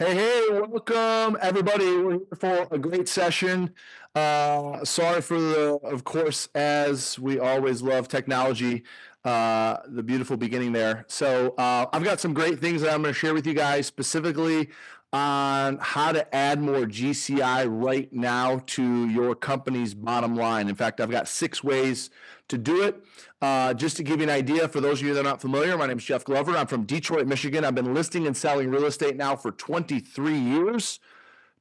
Hey, welcome everybody. We're here for a great session. Sorry for of course, as we always love technology, the beautiful beginning there. I've got some great things that I'm going to share with you guys, specifically on how to add more GCI right now to your company's bottom line. In fact, I've got 6 ways to do it. Just to give you an idea, for those of you that are not familiar, my name is Jeff Glover. I'm from Detroit, Michigan. I've been listing and selling real estate now for 23 years.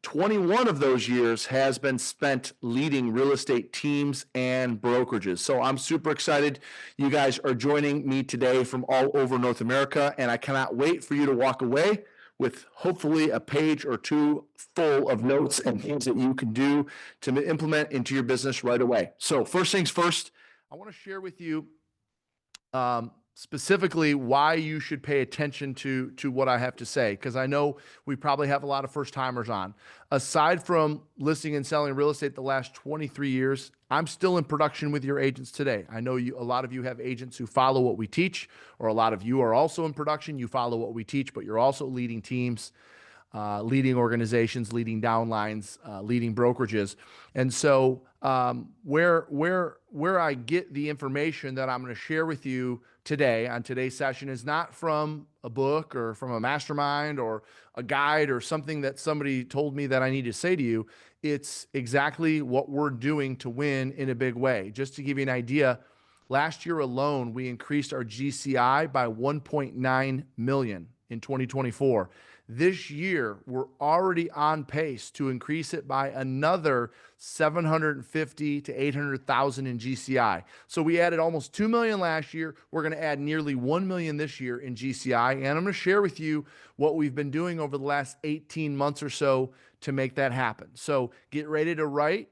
21 of those years has been spent leading real estate teams and brokerages. So I'm super excited. You guys are joining me today from all over North America, and I cannot wait for you to walk away with hopefully a page or two full of notes and things that you can do to implement into your business right away. So first things first, I want to share with you specifically why you should pay attention to what I have to say, because I know we probably have a lot of first timers on. Aside from listing and selling real estate the last 23 years, I'm still in production with your agents today. I know a lot of you have agents who follow what we teach, or a lot of you are also in production. You follow what we teach, but you're also leading teams, leading organizations, leading downlines, leading brokerages. And so where I get the information that I'm going to share with you today on today's session is not from a book or from a mastermind or a guide or something that somebody told me that I need to say to you. It's exactly what we're doing to win in a big way. Just to give you an idea, last year alone, we increased our GCI by 1.9 million in 2024. This year, we're already on pace to increase it by another 750 to 800,000 in GCI. So we added almost 2 million last year. We're going to add nearly 1 million this year in GCI. And I'm going to share with you what we've been doing over the last 18 months or so to make that happen. So get ready to write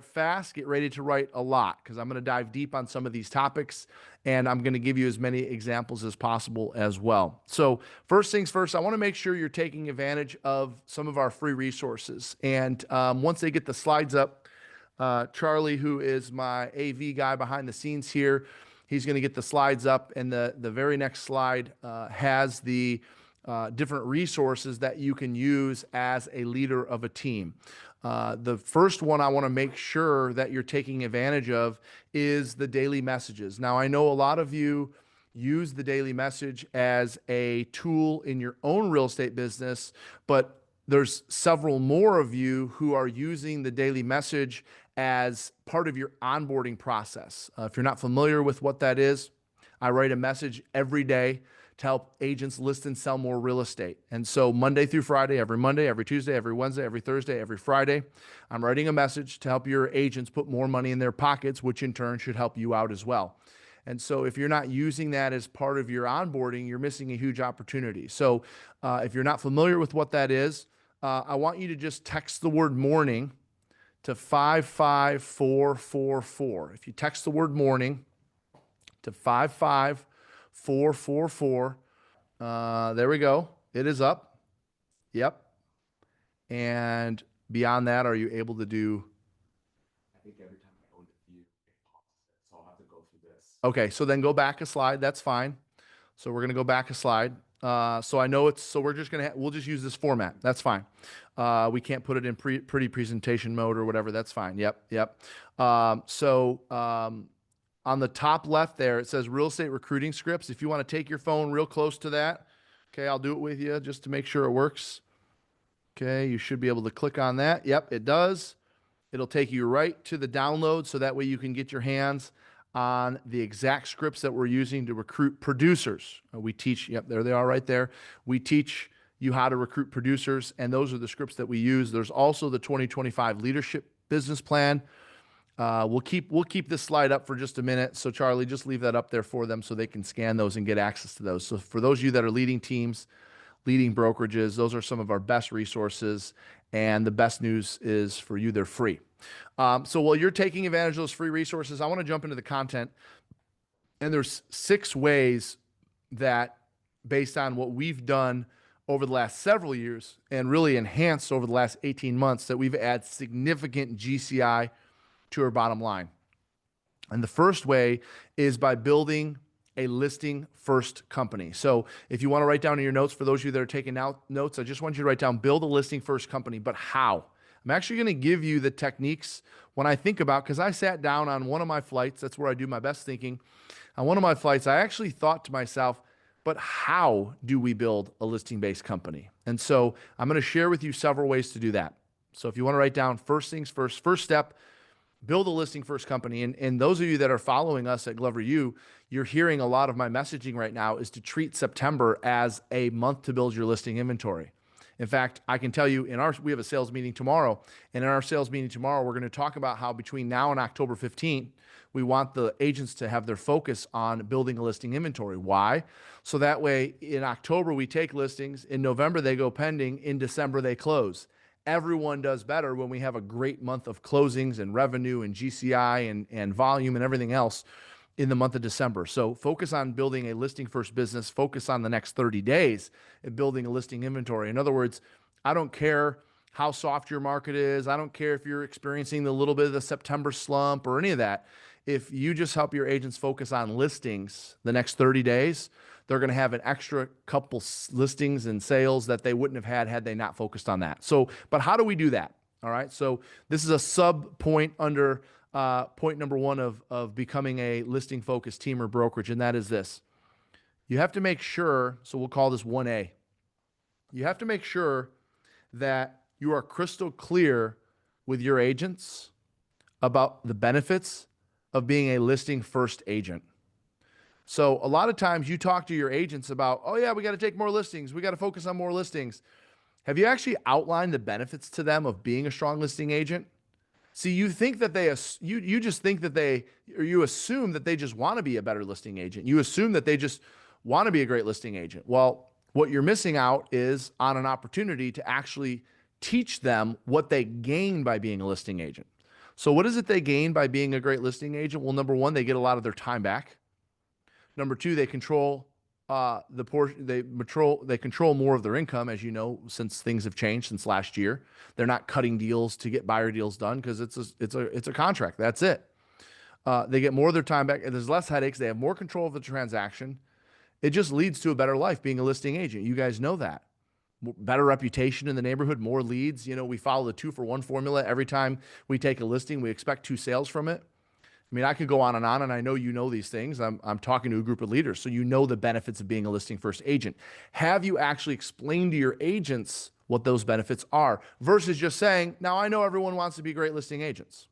fast, get ready to write a lot, because I'm going to dive deep on some of these topics, and I'm going to give you as many examples as possible as well. So first things first, I want to make sure you're taking advantage of some of our free resources. And once they get the slides up, Charlie, who is my AV guy behind the scenes here, he's going to get the slides up, and the very next slide has the different resources that you can use as a leader of a team. The first one I want to make sure that you're taking advantage of is the daily messages. Now, I know a lot of you use the daily message as a tool in your own real estate business, but there's several more of you who are using the daily message as part of your onboarding process. If you're not familiar with what that is, I write a message every day to help agents list and sell more real estate. And so Monday through Friday, every Monday, every Tuesday, every Wednesday, every Thursday, every Friday, I'm writing a message to help your agents put more money in their pockets, which in turn should help you out as well. And so if you're not using that as part of your onboarding, you're missing a huge opportunity. So if you're not familiar with what that is, I want you to just text the word morning to 55444. If you text the word morning to 55444, there we go. It is up. Yep. And beyond that, are you able to do? I think every time I go into view, it pauses it. So I'll have to go through this. Okay, so then go back a slide. That's fine. So we're going to go back a slide. So I know so we're just we'll just use this format. That's fine. We can't put it in pretty presentation mode or whatever. That's fine. Yep. On the top left there, it says real estate recruiting scripts. If you want to take your phone real close to that, okay, I'll do it with you just to make sure it works. Okay, you should be able to click on that. Yep, it does. It'll take you right to the download, so that way you can get your hands on the exact scripts that we're using to recruit producers. We teach, yep, there they are right there. We teach you how to recruit producers, and those are the scripts that we use. There's also the 2025 leadership business plan. We'll keep this slide up for just a minute. So Charlie, just leave that up there for them so they can scan those and get access to those. So for those of you that are leading teams, leading brokerages, those are some of our best resources. And the best news is for you, they're free. So while you're taking advantage of those free resources, I want to jump into the content. And there's 6 ways that, based on what we've done over the last several years and really enhanced over the last 18 months, that we've added significant GCI to our bottom line. And the first way is by building a listing first company. So if you want to write down in your notes, for those of you that are taking notes, I just want you to write down build a listing first company, but how? I'm actually going to give you the techniques when I think about, because I sat down on one of my flights, that's where I do my best thinking. On one of my flights, I actually thought to myself, but how do we build a listing-based company? And so I'm going to share with you several ways to do that. So if you want to write down first things first, first step, build a listing first company. And those of you that are following us at Glover U, you're hearing a lot of my messaging right now is to treat September as a month to build your listing inventory. In fact, I can tell you we have a sales meeting tomorrow, and in our sales meeting tomorrow, we're going to talk about how between now and October 15th, we want the agents to have their focus on building a listing inventory. Why? So that way in October, we take listings. In November, they go pending. In December, they close. Everyone does better when we have a great month of closings and revenue and GCI and volume and everything else in the month of December. So focus on building a listing first business, focus on the next 30 days and building a listing inventory. In other words, I don't care how soft your market is. I don't care if you're experiencing a little bit of the September slump or any of that. If you just help your agents focus on listings the next 30 days, they're going to have an extra couple listings and sales that they wouldn't have had they not focused on that. So, but how do we do that? All right. So this is a sub point under point number one of becoming a listing focused team or brokerage. And that is this. You have to make sure, so we'll call this 1A. You have to make sure that you are crystal clear with your agents about the benefits of being a listing first agent. So a lot of times you talk to your agents about, oh yeah, we got to take more listings. We got to focus on more listings. Have you actually outlined the benefits to them of being a strong listing agent? See, you think that you just think that you assume that they just want to be a better listing agent. You assume that they just want to be a great listing agent. Well, what you're missing out is on an opportunity to actually teach them what they gain by being a listing agent. So what is it they gain by being a great listing agent? Well, number one, they get a lot of their time back. Number two, they control the portion. They control more of their income, as you know, since things have changed since last year. They're not cutting deals to get buyer deals done because it's a contract. That's it. They get more of their time back. And there's less headaches. They have more control of the transaction. It just leads to a better life being a listing agent. You guys know that. Better reputation in the neighborhood, more leads. You know, we follow the 2-for-1 formula. Every time we take a listing, we expect 2 sales from it. I mean, I could go on, and I know you know these things. I'm talking to a group of leaders, so you know the benefits of being a listing first agent. Have you actually explained to your agents what those benefits are versus just saying, now I know everyone wants to be great listing agents.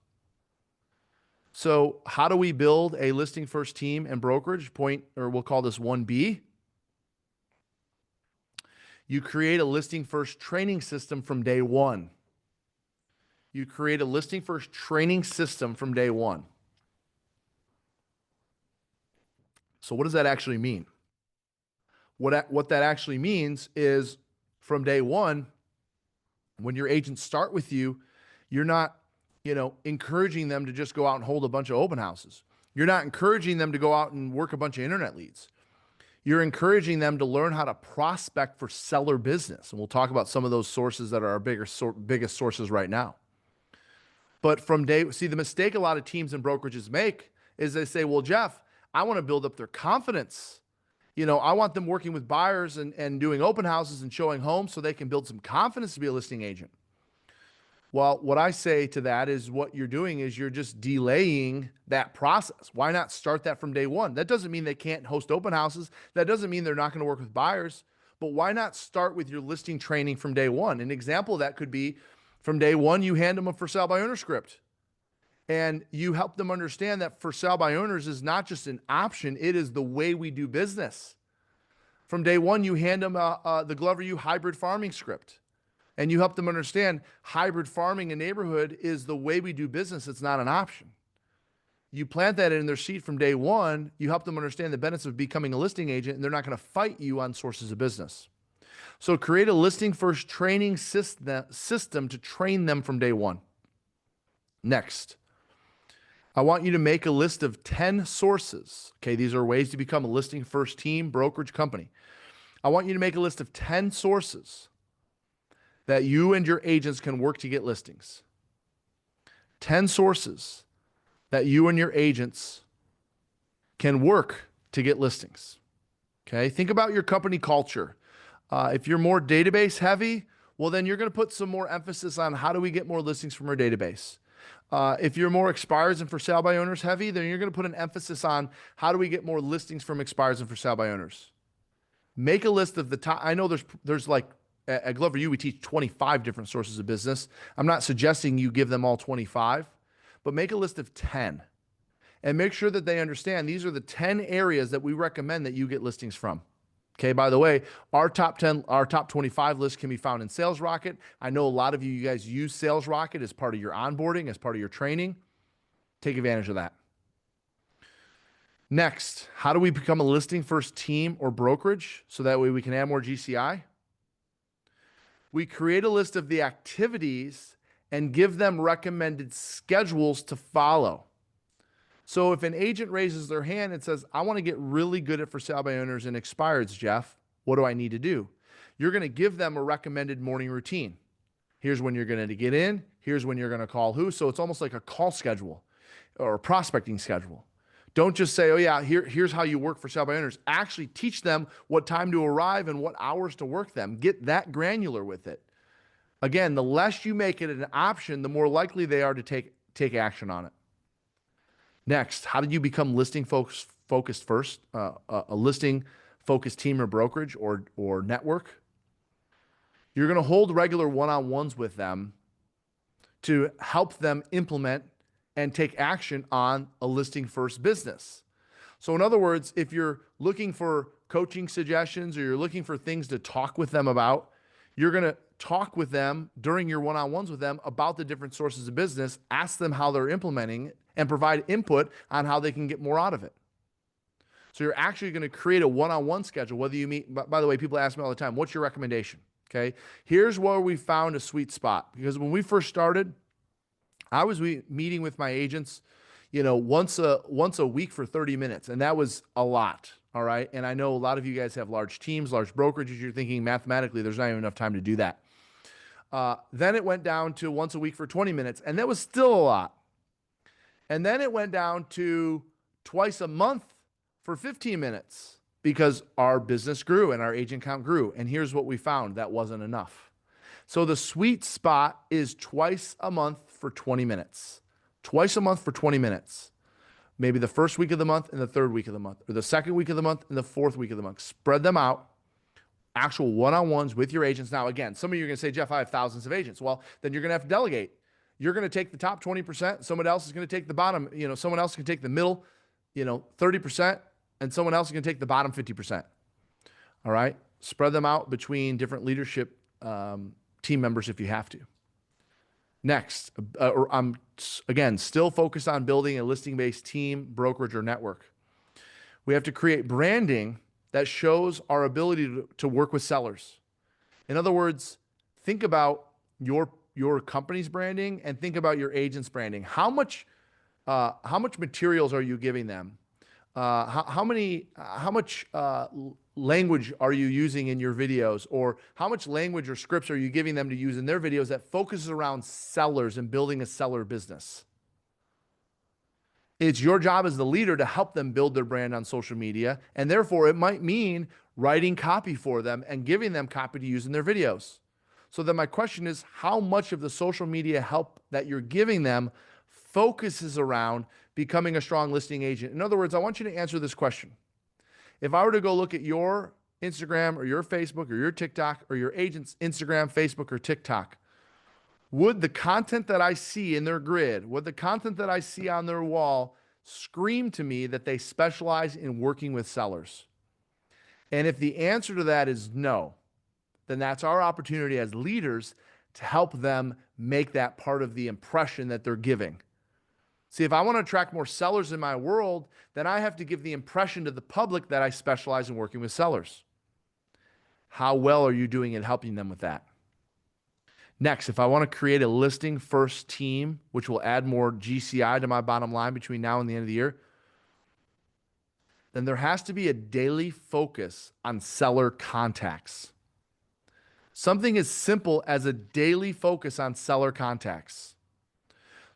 So how do we build a listing first team and brokerage? We'll call this 1B. You create a listing first training system from day one. You create a listing first training system from day one. So what does that actually mean? What that actually means is from day one, when your agents start with you, you're not, encouraging them to just go out and hold a bunch of open houses. You're not encouraging them to go out and work a bunch of internet leads. You're encouraging them to learn how to prospect for seller business. And we'll talk about some of those sources that are our biggest sources right now. But the mistake a lot of teams and brokerages make is they say, well, Jeff, I want to build up their confidence. I want them working with buyers and doing open houses and showing homes so they can build some confidence to be a listing agent. Well, what I say to that is what you're doing is you're just delaying that process. Why not start that from day one? That doesn't mean they can't host open houses. That doesn't mean they're not going to work with buyers. But why not start with your listing training from day one? An example of that could be from day one, you hand them a for sale by owner script. And you help them understand that for sale by owners is not just an option. It is the way we do business. From day one, you hand them the Glover U hybrid farming script. And you help them understand hybrid farming in neighborhood is the way we do business. It's not an option. You plant that in their seat from day one. You help them understand the benefits of becoming a listing agent, and they're not going to fight you on sources of business. So create a listing first training system to train them from day one. Next, I want you to make a list of 10 sources. Okay, these are ways to become a listing first team brokerage company. I want you to make a list of 10 sources that you and your agents can work to get listings. 10 sources that you and your agents can work to get listings. Okay. Think about your company culture. If you're more database heavy, well, then you're going to put some more emphasis on how do we get more listings from our database. If you're more expires and for sale by owners heavy, then you're going to put an emphasis on how do we get more listings from expires and for sale by owners. Make a list of the top. I know there's like at Glover U, we teach 25 different sources of business. I'm not suggesting you give them all 25, but make a list of 10 and make sure that they understand these are the 10 areas that we recommend that you get listings from. Okay, by the way, our top 25 list can be found in Sales Rocket. I know a lot of you guys use Sales Rocket as part of your onboarding, as part of your training. Take advantage of that. Next, how do we become a listing first team or brokerage so that way we can add more GCI? We create a list of the activities and give them recommended schedules to follow. So if an agent raises their hand and says, I want to get really good at for sale by owners and expireds, Jeff, what do I need to do? You're going to give them a recommended morning routine. Here's when you're going to get in. Here's when you're going to call who. So it's almost like a call schedule or a prospecting schedule. Don't just say, oh yeah, here's how you work for sale by owners. Actually teach them what time to arrive and what hours to work them. Get that granular with it. Again, the less you make it an option, the more likely they are to take action on it. Next, how did you become listing focused first? A listing focused team or brokerage or network? You're going to hold regular one-on-ones with them to help them implement and take action on a listing first business. So in other words, if you're looking for coaching suggestions or you're looking for things to talk with them about, you're going to talk with them during your one-on-ones with them about the different sources of business, ask them how they're implementing it, and provide input on how they can get more out of it. So you're actually going to create a one-on-one schedule, whether you meet, by the way, people ask me all the time, what's your recommendation? Okay. Here's where we found a sweet spot, because when we first started, I was meeting with my agents, once a week for 30 minutes. And that was a lot. All right. And I know a lot of you guys have large teams, large brokerages. You're thinking mathematically, there's not even enough time to do that. Then it went down to once a week for 20 minutes. And that was still a lot. And then it went down to twice a month for 15 minutes because our business grew and our agent count grew. And here's what we found. That wasn't enough. So the sweet spot is twice a month for 20 minutes. Twice a month for 20 minutes. Maybe the first week of the month and the third week of the month, or the second week of the month and the fourth week of the month. Spread them out. Actual one-on-ones with your agents. Now, again, some of you are going to say, Jeff, I have thousands of agents. Well, then you're going to have to delegate. You're going to take the top 20%. Someone else is going to take the bottom, someone else can take the middle, 30%, and someone else is going to take the bottom 50%. All right. Spread them out between different leadership team members if you have to. Next, I'm again still focused on building a listing-based team, brokerage, or network. We have to create branding that shows our ability to work with sellers. In other words, think about your company's branding and think about your agent's branding. How much materials are you giving them? How much language are you using in your videos, or how much language or scripts are you giving them to use in their videos that focuses around sellers and building a seller business? It's your job as the leader to help them build their brand on social media. And therefore it might mean writing copy for them and giving them copy to use in their videos. So then my question is, how much of the social media help that you're giving them focuses around becoming a strong listing agent? In other words, I want you to answer this question. If I were to go look at your Instagram or your Facebook or your TikTok or your agent's Instagram, Facebook, or TikTok, would the content that I see in their grid, would the content that I see on their wall scream to me that they specialize in working with sellers? And if the answer to that is no, then that's our opportunity as leaders to help them make that part of the impression that they're giving. See, if I want to attract more sellers in my world, then I have to give the impression to the public that I specialize in working with sellers. How well are you doing at helping them with that? Next, if I want to create a listing first team, which will add more GCI to my bottom line between now and the end of the year, then there has to be a daily focus on seller contacts. Something as simple as a daily focus on seller contacts.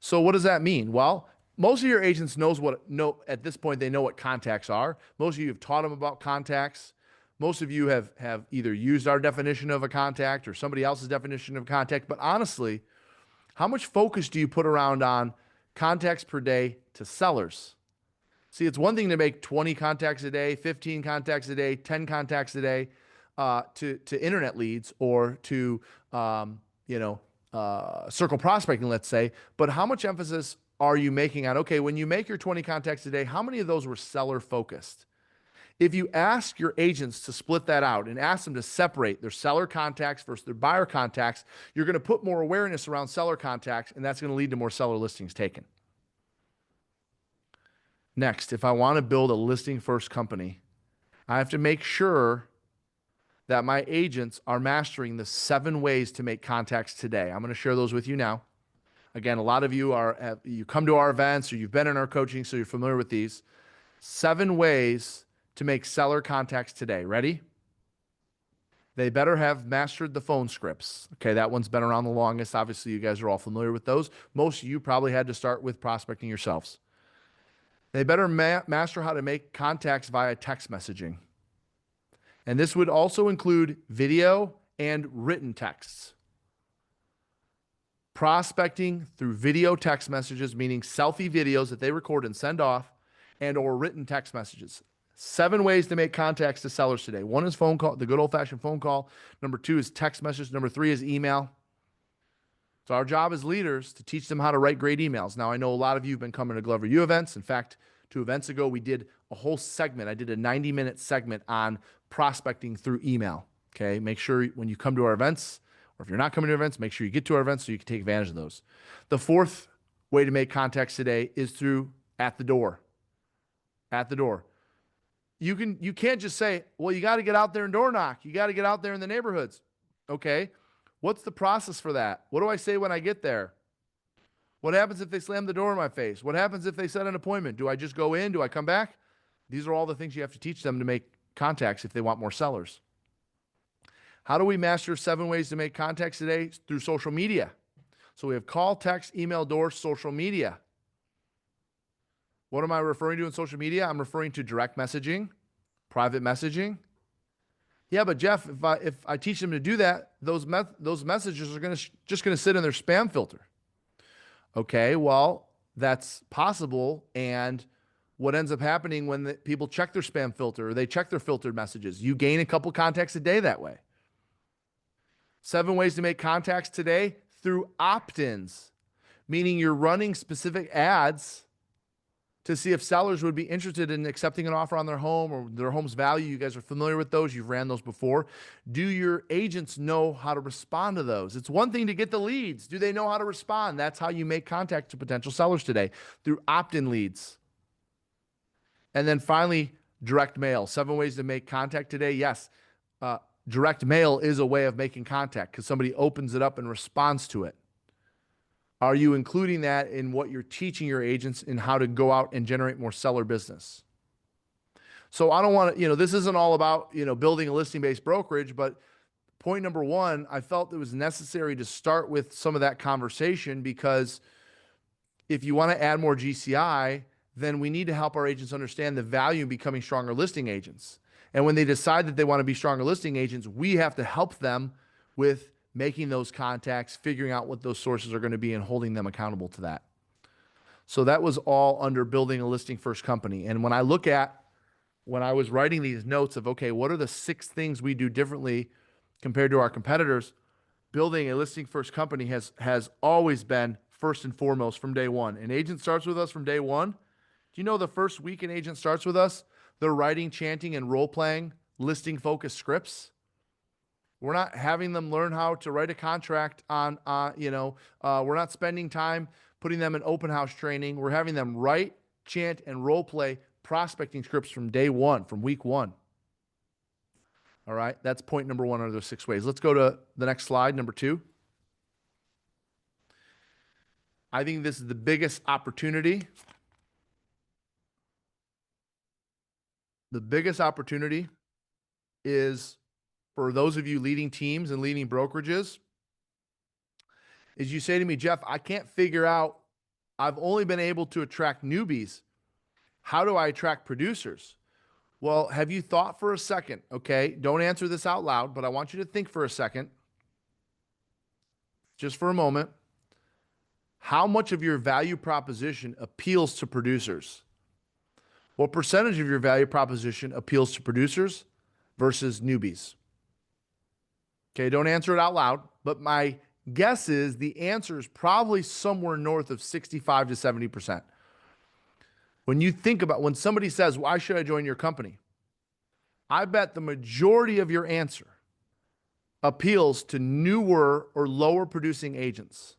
So what does that mean? Well, most of your agents know at this point, they know what contacts are. Most of you have taught them about contacts. Most of you have either used our definition of a contact or somebody else's definition of contact. But honestly, how much focus do you put around on contacts per day to sellers? See, it's one thing to make 20 contacts a day, 15 contacts a day, 10 contacts a day to internet leads or to circle prospecting, let's say. But how much emphasis are you making on, okay, when you make your 20 contacts a day, how many of those were seller focused? If you ask your agents to split that out and ask them to separate their seller contacts versus their buyer contacts, you're going to put more awareness around seller contacts, and that's going to lead to more seller listings taken. Next, if I want to build a listing first company, I have to make sure that my agents are mastering the 7 ways to make contacts today. I'm going to share those with you now. Again, a lot of you you come to our events or you've been in our coaching, so you're familiar with these. 7 ways to make seller contacts today. Ready? They better have mastered the phone scripts. Okay, that one's been around the longest. Obviously, you guys are all familiar with those. Most of you probably had to start with prospecting yourselves. They better master how to make contacts via text messaging. And this would also include video and written texts. Prospecting through video text messages, meaning selfie videos that they record and send off, and or written text messages. 7 ways to make contacts to sellers today. 1 is phone call, the good old-fashioned phone call. Number 2 is text message. Number 3 is email. So our job as leaders to teach them how to write great emails. Now, I know a lot of you have been coming to Glover U events. In fact, 2 events ago, we did a whole segment. I did a 90-minute segment on prospecting through email. Okay, make sure when you come to our events, or if you're not coming to events, make sure you get to our events so you can take advantage of those. The 4th way to make contacts today is through at the door. At the door. You can't just say, well, you got to get out there and door knock. You got to get out there in the neighborhoods. Okay. What's the process for that? What do I say when I get there? What happens if they slam the door in my face? What happens if they set an appointment? Do I just go in? Do I come back? These are all the things you have to teach them to make contacts if they want more sellers. How do we master 7 ways to make contacts today? Through social media. So we have call, text, email, door, social media. What am I referring to in social media? I'm referring to direct messaging, private messaging. Yeah, but Jeff, if I teach them to do that, those messages are just going to sit in their spam filter. Okay, well, that's possible. And what ends up happening when people check their spam filter or they check their filtered messages, you gain a couple contacts a day that way. 7 ways to make contacts today through opt-ins, meaning you're running specific ads to see if sellers would be interested in accepting an offer on their home or their home's value. You guys are familiar with those. You've ran those before. Do your agents know how to respond to those? It's one thing to get the leads. Do they know how to respond? That's how you make contact to potential sellers today, through opt-in leads. And then finally, direct mail. 7 ways to make contact today. Yes, direct mail is a way of making contact because somebody opens it up and responds to it. Are you including that in what you're teaching your agents in how to go out and generate more seller business? So I don't want to, this isn't all about, building a listing-based brokerage, but point number 1, I felt it was necessary to start with some of that conversation because if you want to add more GCI, then we need to help our agents understand the value in becoming stronger listing agents. And when they decide that they want to be stronger listing agents, we have to help them with making those contacts, figuring out what those sources are going to be, and holding them accountable to that. So that was all under building a listing first company. And when I was writing these notes of, okay, what are the 6 things we do differently compared to our competitors? Building a listing first company has always been first and foremost from day one. An agent starts with us from day one. Do you know the first week an agent starts with us, they're writing, chanting, and role-playing listing focused scripts? We're not having them learn how to write a contract we're not spending time putting them in open house training. We're having them write, chant, and role play prospecting scripts from day 1, from week 1. All right. That's point number 1 of those 6 ways. Let's go to the next slide, number 2. I think this is the biggest opportunity. The biggest opportunity is for those of you leading teams and leading brokerages, is you say to me, Jeff, I can't figure out I've only been able to attract newbies. How do I attract producers? Well, have you thought for a second? Okay, don't answer this out loud, but I want you to think for a second, just for a moment. How much of your value proposition appeals to producers? What percentage of your value proposition appeals to producers versus newbies? Okay, don't answer it out loud, but my guess is the answer is probably somewhere north of 65 to 70%. When you think about when somebody says, why should I join your company? I bet the majority of your answer appeals to newer or lower producing agents.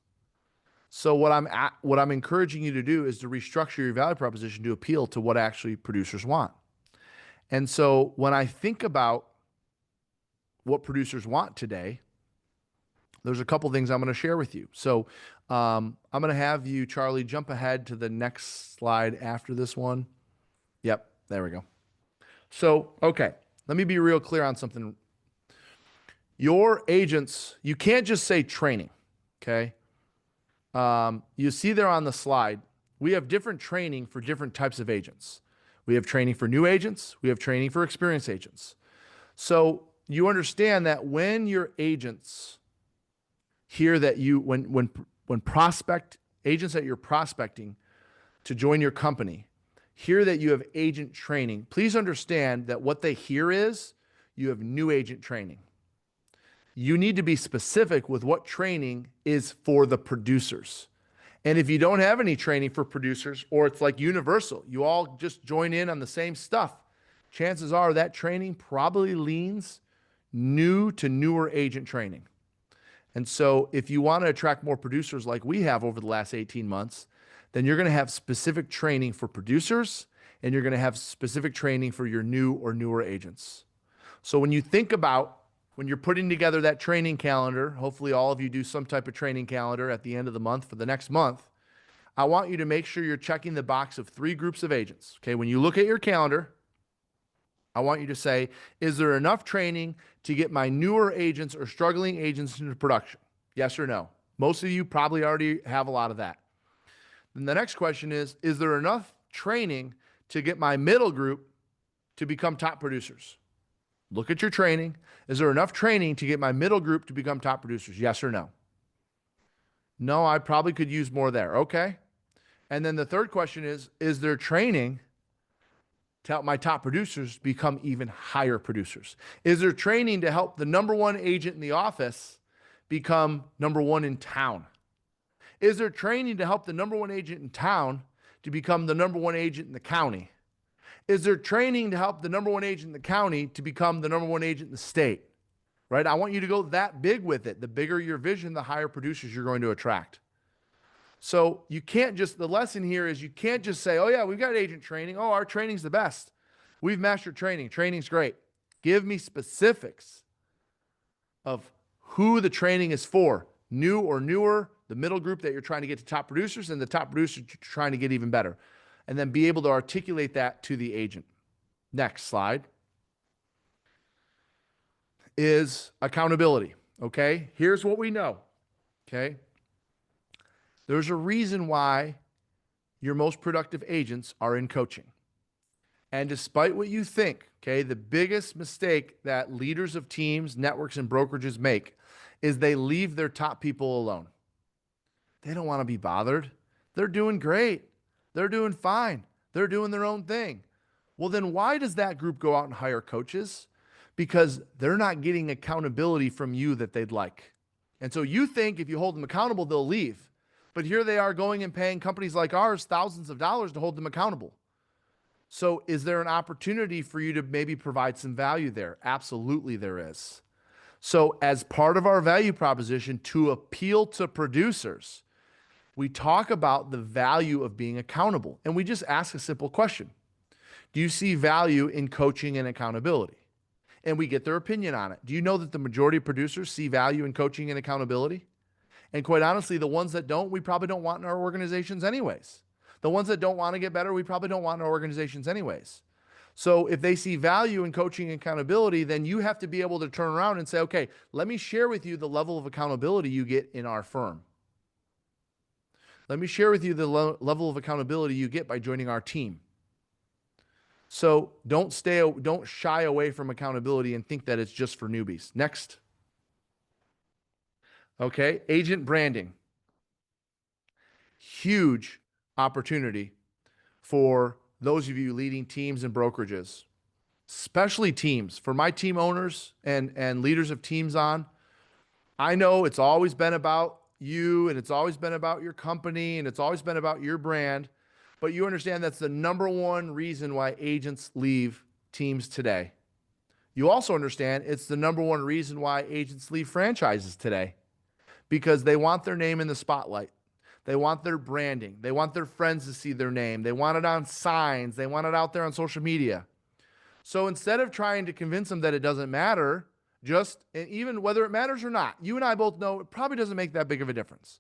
So what I'm encouraging you to do is to restructure your value proposition to appeal to what actually producers want. And so when I think about what producers want today, there's a couple things I'm going to share with you. So I'm going to have you, Charlie, jump ahead to the next slide after this one. Yep, there we go. So, okay, let me be real clear on something. Your agents, you can't just say training, okay? You see there on the slide, we have different training for different types of agents. We have training for new agents. We have training for experienced agents. So you understand that when your agents hear that when agents that you're prospecting to join your company, hear that you have agent training, please understand that what they hear is you have new agent training. You need to be specific with what training is for the producers. And if you don't have any training for producers, or it's like universal, you all just join in on the same stuff, chances are that training probably leans new to newer agent training. And so if you want to attract more producers like we have over the last 18 months, then you're going to have specific training for producers, and you're going to have specific training for your new or newer agents. So when you think about when you're putting together that training calendar, hopefully all of you do some type of training calendar at the end of the month for the next month, I want you to make sure you're checking the box of 3 groups of agents. Okay, when you look at your calendar, I want you to say, is there enough training to get my newer agents or struggling agents into production? Yes or no? Most of you probably already have a lot of that. Then the next question is there enough training to get my middle group to become top producers? Look at your training. Is there enough training to get my middle group to become top producers? Yes or no? No, I probably could use more there. Okay. And then the third question is there training to help my top producers become even higher producers? Is there training to help the number 1 agent in the office become number 1 in town? Is there training to help the number 1 agent in town to become the number 1 agent in the county? Is there training to help the number 1 agent in the county to become the number 1 agent in the state? Right? I want you to go that big with it. The bigger your vision, the higher producers you're going to attract. So you can't just, the lesson here is you can't just say, oh yeah, we've got agent training. Oh, our training's the best. We've mastered training. Training's great. Give me specifics of who the training is for. New or newer, the middle group that you're trying to get to top producers, and the top producers you're trying to get even better. And then be able to articulate that to the agent. Next slide is accountability. Okay, here's what we know. Okay, there's a reason why your most productive agents are in coaching. And despite what you think, okay, the biggest mistake that leaders of teams, networks, and brokerages make is they leave their top people alone. They don't want to be bothered. They're doing great. They're doing fine. They're doing their own thing. Well, then why does that group go out and hire coaches? Because they're not getting accountability from you that they'd like. And so you think if you hold them accountable, they'll leave. But here they are going and paying companies like ours thousands of dollars to hold them accountable. So is there an opportunity for you to maybe provide some value there? Absolutely there is. So as part of our value proposition to appeal to producers, we talk about the value of being accountable. And we just ask a simple question. Do you see value in coaching and accountability? And we get their opinion on it. Do you know that the majority of producers see value in coaching and accountability? And quite honestly, the ones that don't, we probably don't want in our organizations anyways. The ones that don't want to get better, we probably don't want in our organizations anyways. So if they see value in coaching and accountability, then you have to be able to turn around and say, okay, let me share with you the level of accountability you get in our firm. Let me share with you the level of accountability you get by joining our team. So don't shy away from accountability and think that it's just for newbies. Next. Okay, agent branding. Huge opportunity for those of you leading teams and brokerages, especially teams. For my team owners and leaders of teams on, I know it's always been about you and it's always been about your company and it's always been about your brand, but you understand that's the number one reason why agents leave teams today. You also understand it's the number one reason why agents leave franchises today, because they want their name in the spotlight. They want their branding. They want their friends to see their name. They want it on signs. They want it out there on social media. So instead of trying to convince them that it doesn't matter, and even whether it matters or not, you and I both know it probably doesn't make that big of a difference.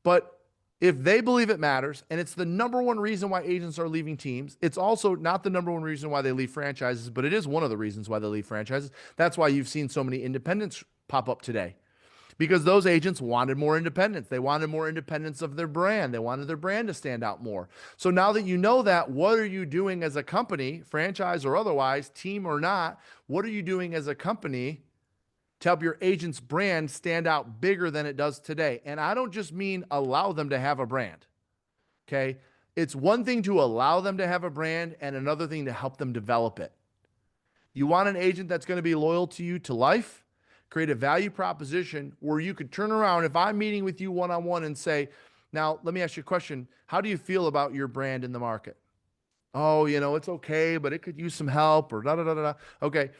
But if they believe it matters, and it's the number one reason why agents are leaving teams, it's also not the number one reason why they leave franchises, but it is one of the reasons why they leave franchises. That's why you've seen so many independents pop up today, because those agents wanted more independence. They wanted more independence of their brand. They wanted their brand to stand out more. So now that you know that, what are you doing as a company, franchise or otherwise, team or not, what are you doing as a company to help your agent's brand stand out bigger than it does today? And I don't just mean allow them to have a brand, okay? It's one thing to allow them to have a brand and another thing to help them develop it. You want an agent that's going to be loyal to you to life? Create a value proposition where you could turn around if I'm meeting with you one-on-one and say, now, let me ask you a question. How do you feel about your brand in the market? Oh, it's okay, but it could use some help or da-da-da-da. Okay.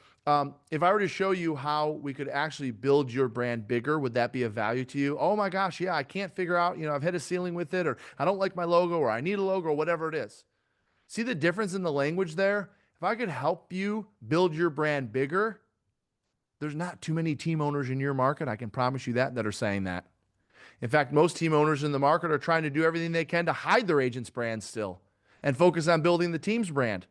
If I were to show you how we could actually build your brand bigger, would that be of value to you? Oh my gosh, yeah, I can't figure out, I've hit a ceiling with it, or I don't like my logo, or I need a logo, or whatever it is. See the difference in the language there? If I could help you build your brand bigger, there's not too many team owners in your market, I can promise you that are saying that. In fact, most team owners in the market are trying to do everything they can to hide their agent's brand still and focus on building the team's brand.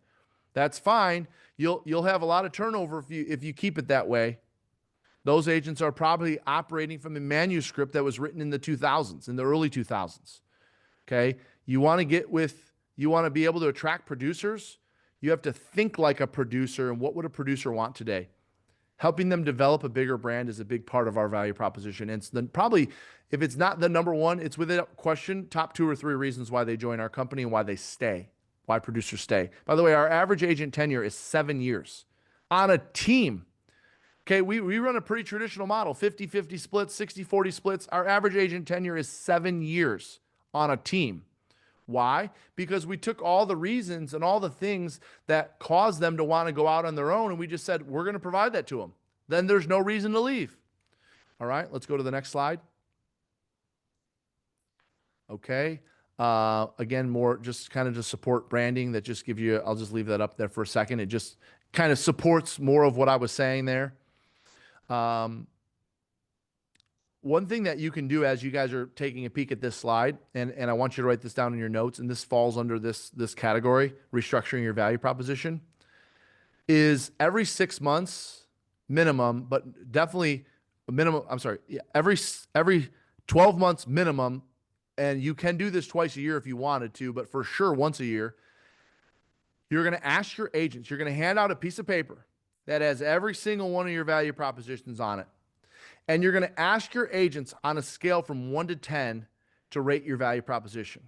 That's fine. You'll have a lot of turnover if you keep it that way. Those agents are probably operating from a manuscript that was written in the 2000s, in the early 2000s. Okay? You want to be able to attract producers. You have to think like a producer, and what would a producer want today? Helping them develop a bigger brand is a big part of our value proposition. And it's probably, if it's not the number one, it's without question, top 2 or 3 reasons why they join our company and why they stay, why producers stay. By the way, our average agent tenure is 7 years on a team. Okay, we run a pretty traditional model, 50-50 splits, 60-40 splits. Our average agent tenure is 7 years on a team. Why? Because we took all the reasons and all the things that caused them to want to go out on their own, and we just said, we're going to provide that to them. Then there's no reason to leave. All right, let's go to the next slide. Okay. Again, more just kind of to support branding that just give you, I'll just leave that up there for a second. It just kind of supports more of what I was saying there. One thing that you can do as you guys are taking a peek at this slide, and I want you to write this down in your notes, and this falls under this category, restructuring your value proposition, is every 6 months minimum, but definitely minimum, every 12 months minimum, and you can do this twice a year if you wanted to, but for sure once a year, you're going to ask your agents, you're going to hand out a piece of paper that has every single one of your value propositions on it. And you're going to ask your agents on a scale from 1 to 10 to rate your value proposition.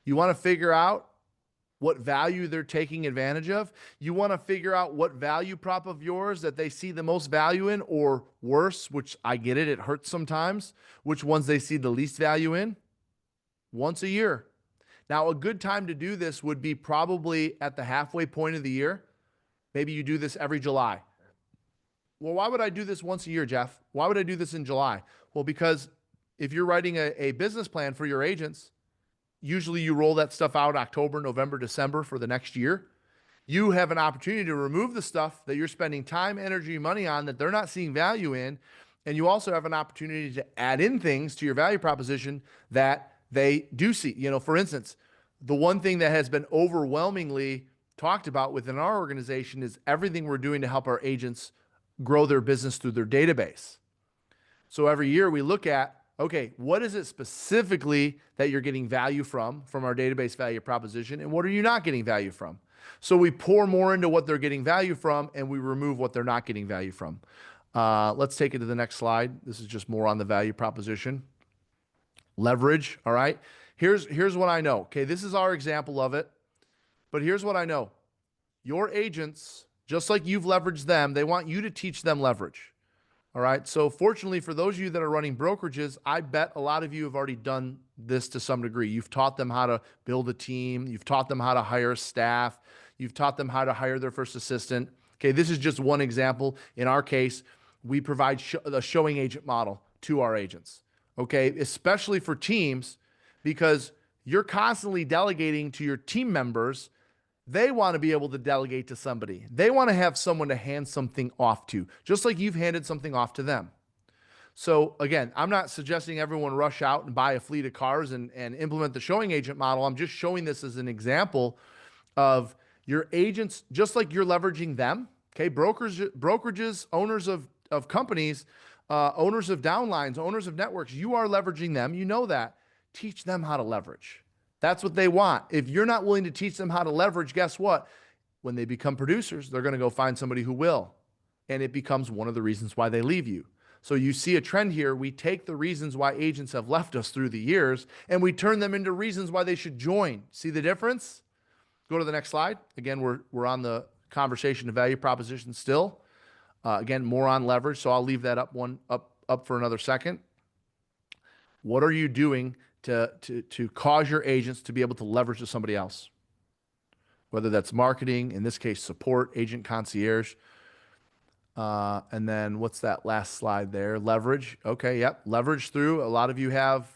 You want to figure out what value they're taking advantage of. You want to figure out what value prop of yours that they see the most value in, or worse, which I get it hurts sometimes, which ones they see the least value in. Once a year. Now, a good time to do this would be probably at the halfway point of the year. Maybe you do this every July. Well, why would I do this once a year, Jeff? Why would I do this in July? Well, because if you're writing a business plan for your agents, usually you roll that stuff out October, November, December for the next year. You have an opportunity to remove the stuff that you're spending time, energy, money on that they're not seeing value in. And you also have an opportunity to add in things to your value proposition that they do see. For instance, the one thing that has been overwhelmingly talked about within our organization is everything we're doing to help our agents grow their business through their database. So every year we look at, Okay, what is it specifically that you're getting value from our database value proposition, and what are you not getting value from? So we pour more into what they're getting value from, and we remove what they're not getting value from. Let's take it to the next slide. This is just more on the value proposition. Leverage, all right? Here's what I know. Okay, this is our example of it, but here's what I know. Your agents, just like you've leveraged them, they want you to teach them leverage. All right. So fortunately for those of you that are running brokerages, I bet a lot of you have already done this to some degree. You've taught them how to build a team. You've taught them how to hire staff. You've taught them how to hire their first assistant. Okay. This is just one example. In our case, we provide the showing agent model to our agents. Okay. Especially for teams, because you're constantly delegating to your team members. They want to be able to delegate to somebody. They want to have someone to hand something off to, just like you've handed something off to them. So again, I'm not suggesting everyone rush out and buy a fleet of cars and implement the showing agent model. I'm just showing this as an example of your agents, just like you're leveraging them. Okay, brokerages, owners of companies, owners of downlines, owners of networks, you are leveraging them. You know that. Teach them how to leverage. That's what they want. If you're not willing to teach them how to leverage, guess what? When they become producers, they're going to go find somebody who will. And it becomes one of the reasons why they leave you. So you see a trend here. We take the reasons why agents have left us through the years and we turn them into reasons why they should join. See the difference? Go to the next slide. Again, we're on the conversation of value proposition still. Again, more on leverage. So I'll leave that up for another second. What are you doing to cause your agents to be able to leverage to somebody else? Whether that's marketing, in this case, support, agent concierge. And then what's that last slide there? Leverage. Okay, yep. Leverage through. A lot of you have,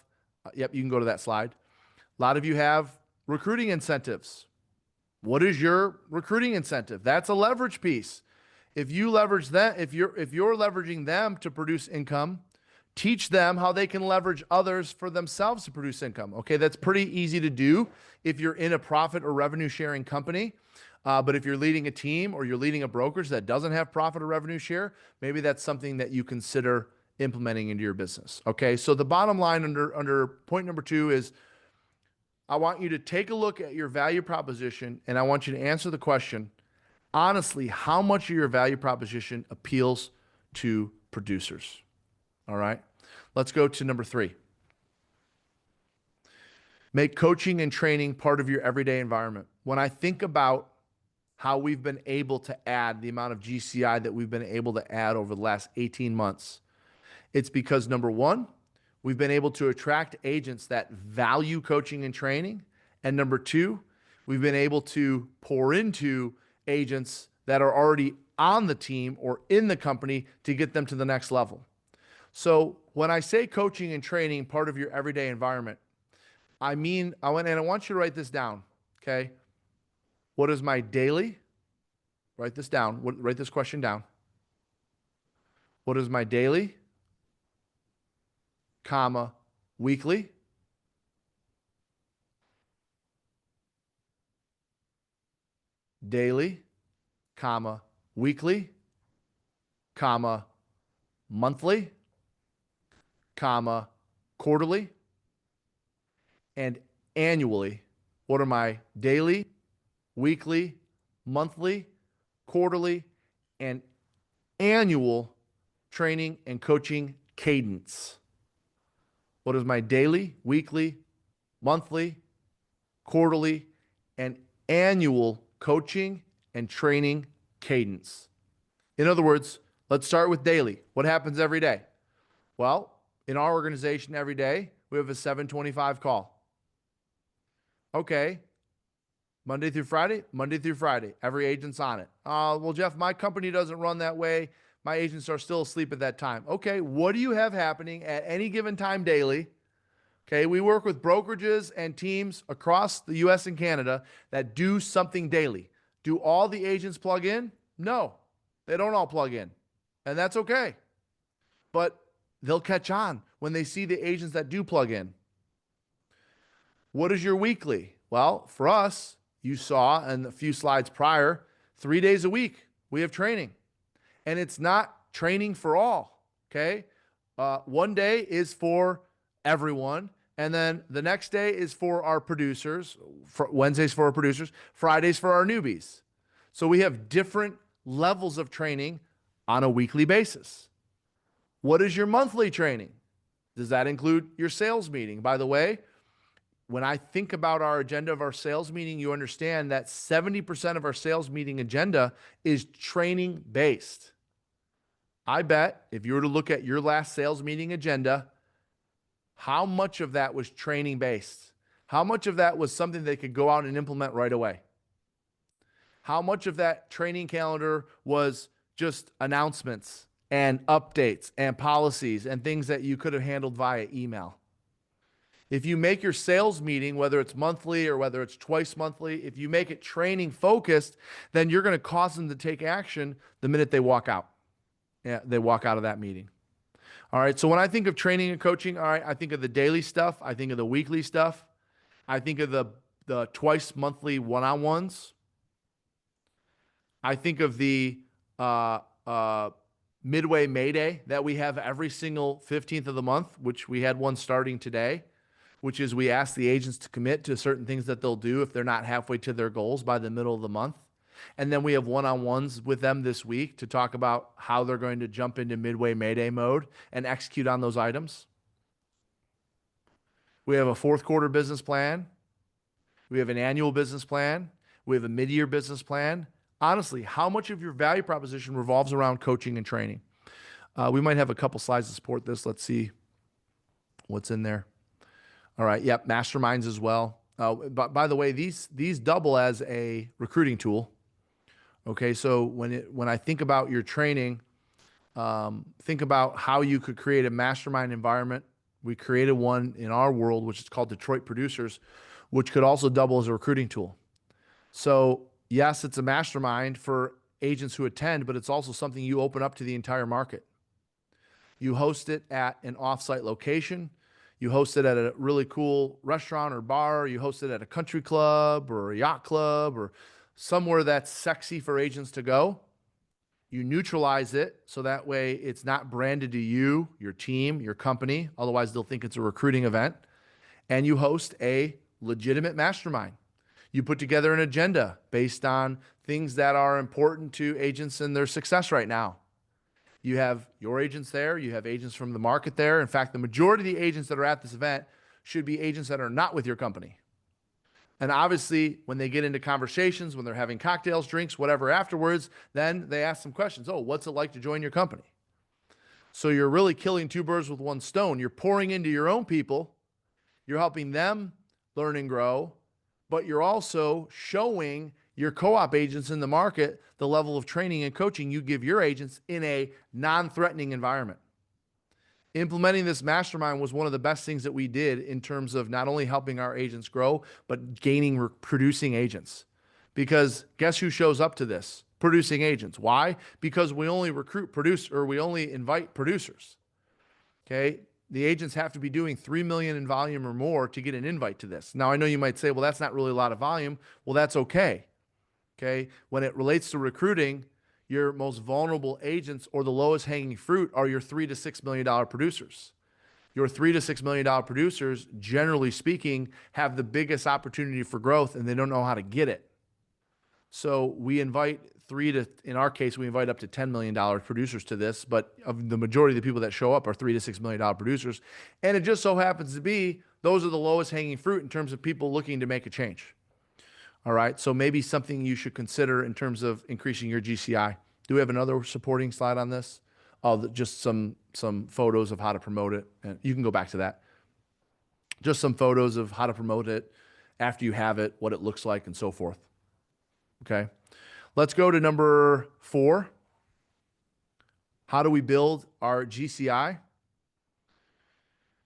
yep, you can go to that slide. A lot of you have recruiting incentives. What is your recruiting incentive? That's a leverage piece. If you leverage that, if you're leveraging them to produce income, teach them how they can leverage others for themselves to produce income. Okay, that's pretty easy to do if you're in a profit or revenue sharing company. But if you're leading a team or you're leading a brokerage that doesn't have profit or revenue share, maybe that's something that you consider implementing into your business. Okay, so the bottom line under point number 2 is I want you to take a look at your value proposition and I want you to answer the question, honestly, how much of your value proposition appeals to producers? All right, let's go to number 3. Make coaching and training part of your everyday environment. When I think about how we've been able to add the amount of GCI that we've been able to add over the last 18 months, it's because number 1, we've been able to attract agents that value coaching and training. And number 2, we've been able to pour into agents that are already on the team or in the company to get them to the next level. So when I say coaching and training part of your everyday environment, I mean, I want you to write this down, okay? What is my daily? Write this down. Write this question down. What is my daily, comma, weekly, daily, comma, weekly, comma, monthly, comma, quarterly, and annually? What are my daily, weekly, monthly, quarterly, and annual training and coaching cadence? What is my daily, weekly, monthly, quarterly, and annual coaching and training cadence? In other words, let's start with daily. What happens every day? Well, in our organization every day, we have a 7:25 call. Okay. Monday through Friday? Monday through Friday. Every agent's on it. Well, Jeff, my company doesn't run that way. My agents are still asleep at that time. Okay. What do you have happening at any given time daily? Okay. We work with brokerages and teams across the US and Canada that do something daily. Do all the agents plug in? No, they don't all plug in. And that's okay. But they'll catch on when they see the agents that do plug in. What is your weekly? Well, for us, you saw in a few slides prior, 3 days a week, we have training. And it's not training for all, okay? One day is for everyone. And then the next day is for our producers, Wednesdays for our producers, Fridays for our newbies. So we have different levels of training on a weekly basis. What is your monthly training? Does that include your sales meeting? By the way, when I think about our agenda of our sales meeting, you understand that 70% of our sales meeting agenda is training based. I bet if you were to look at your last sales meeting agenda, how much of that was training based? How much of that was something they could go out and implement right away? How much of that training calendar was just announcements and updates and policies and things that you could have handled via email? If you make your sales meeting, whether it's monthly or whether it's twice monthly, if you make it training focused, then you're going to cause them to take action the minute they walk out. Yeah, they walk out of that meeting. All right. So when I think of training and coaching, all right, I think of the daily stuff. I think of the weekly stuff. I think of the twice monthly one-on-ones. I think of the midway Mayday that we have every single 15th of the month, which we had one starting today, which is we ask the agents to commit to certain things that they'll do if they're not halfway to their goals by the middle of the month. And then we have one-on-ones with them this week to talk about how they're going to jump into midway Mayday mode and execute on those items. We have a fourth quarter business plan. We have an annual business plan. We have a mid-year business plan. Honestly, how much of your value proposition revolves around coaching and training? We might have a couple slides to support this. Let's see what's in there. All right. Yep. Masterminds as well. But by the way, these double as a recruiting tool. Okay. So when I think about your training, think about how you could create a mastermind environment. We created one in our world, which is called Detroit Producers, which could also double as a recruiting tool. So yes, it's a mastermind for agents who attend, but it's also something you open up to the entire market. You host it at an offsite location. You host it at a really cool restaurant or bar. You host it at a country club or a yacht club or somewhere that's sexy for agents to go. You neutralize it so that way it's not branded to you, your team, your company. Otherwise, they'll think it's a recruiting event. And you host a legitimate mastermind. You put together an agenda based on things that are important to agents and their success right now. You have your agents there. You have agents from the market there. In fact, the majority of the agents that are at this event should be agents that are not with your company. And obviously, when they get into conversations, when they're having cocktails, drinks, whatever afterwards, then they ask some questions. Oh, what's it like to join your company? So you're really killing two birds with one stone. You're pouring into your own people. You're helping them learn and grow, but you're also showing your co-op agents in the market the level of training and coaching you give your agents in a non-threatening environment. Implementing this mastermind was one of the best things that we did in terms of not only helping our agents grow, but gaining producing agents. Because guess who shows up to this? Producing agents. Why? Because we only we only invite producers. Okay. The agents have to be doing 3 million in volume or more to get an invite to this. Now, I know you might say, well, that's not really a lot of volume. Well, that's okay. Okay. When it relates to recruiting, your most vulnerable agents or the lowest hanging fruit are your $3 to $6 million producers. Your $3 to $6 million producers, generally speaking, have the biggest opportunity for growth and they don't know how to get it. So we invite in our case, we invite up to $10 million producers to this, but of the majority of the people that show up are $3 to $6 million producers. And it just so happens to be, those are the lowest hanging fruit in terms of people looking to make a change. All right. So maybe something you should consider in terms of increasing your GCI. Do we have another supporting slide on this? Oh, just some photos of how to promote it. And you can go back to that. Just some photos of how to promote it after you have it, what it looks like, and so forth. Okay. Let's go to number 4. How do we build our GCI?